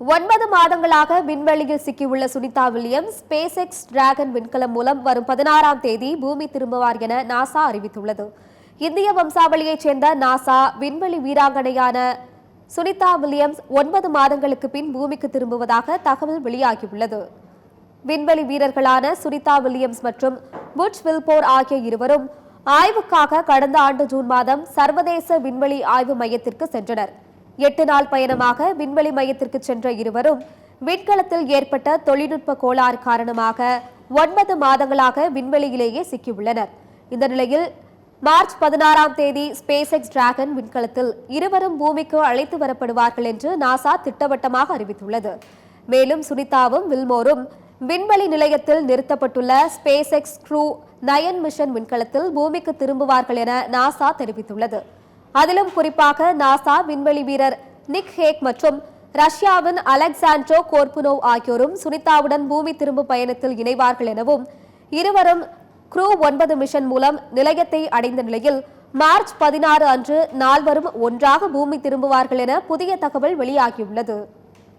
9 மாதங்களாக விண்வெளியில் சிக்கியுள்ள Sunita Williams SpaceX Dragon விண்கலம் மூலம் வரும் 16ஆம் தேதி பூமி திரும்புவார் என நாசா அறிவித்துள்ளது. இந்திய வம்சாவளியைச் சேர்ந்த நாசா விண்வெளி வீராங்கனையான சுனிதா வில்லியம்ஸ் 9 மாதங்களுக்கு பின் பூமிக்கு திரும்புவதாக தகவல் வெளியாகியுள்ளது. விண்வெளி வீரர்களான சுனிதா வில்லியம்ஸ் மற்றும் புட்ச் வில்போர் ஆகிய இருவரும் ஆய்வுக்காக கடந்த ஆண்டு ஜூன் மாதம் சர்வதேச விண்வெளி ஆய்வு மையத்திற்கு சென்றனர். 8 நாள் பயணமாக விண்வெளி மையத்திற்கு சென்ற இருவரும் விண்கலத்தில் ஏற்பட்ட தொழில்நுட்ப கோளாறு காரணமாக 9 மாதங்களாக விண்வெளியிலேயே சிக்கியுள்ளனர். இந்த நிலையில் மார்ச் 16ஆம் தேதி ஸ்பேஸ் எக்ஸ் டிராகன் விண்கலத்தில் இருவரும் பூமிக்கு அழைத்து வரப்படுவார்கள் என்று நாசா திட்டவட்டமாக அறிவித்துள்ளது. மேலும் சுனிதாவும் வில்மோரும் விண்வெளி நிலையத்தில் நிறுத்தப்பட்டுள்ள ஸ்பேஸ் எக்ஸ் க்ரூ 9 மிஷன் விண்கலத்தில் பூமிக்கு திரும்புவார்கள் என நாசா தெரிவித்துள்ளது. அதிலும் குறிப்பாக நாசா விண்வெளி வீரர் நிக் ஹேக் மற்றும் ரஷ்யாவின் அலெக்சாண்ட்ரோ கோர்புனோவ் ஆகியோரும் சுனிதாவுடன் பூமி திரும்பு பயணத்தில் இணைவார்கள் எனவும் இருவரும் க்ரூ 9 மிஷன் மூலம் நிலையத்தை அடைந்த நிலையில் மார்ச் 16 அன்று நால்வரும் ஒன்றாக பூமி திரும்புவார்கள் என புதிய தகவல் வெளியாகியுள்ளது.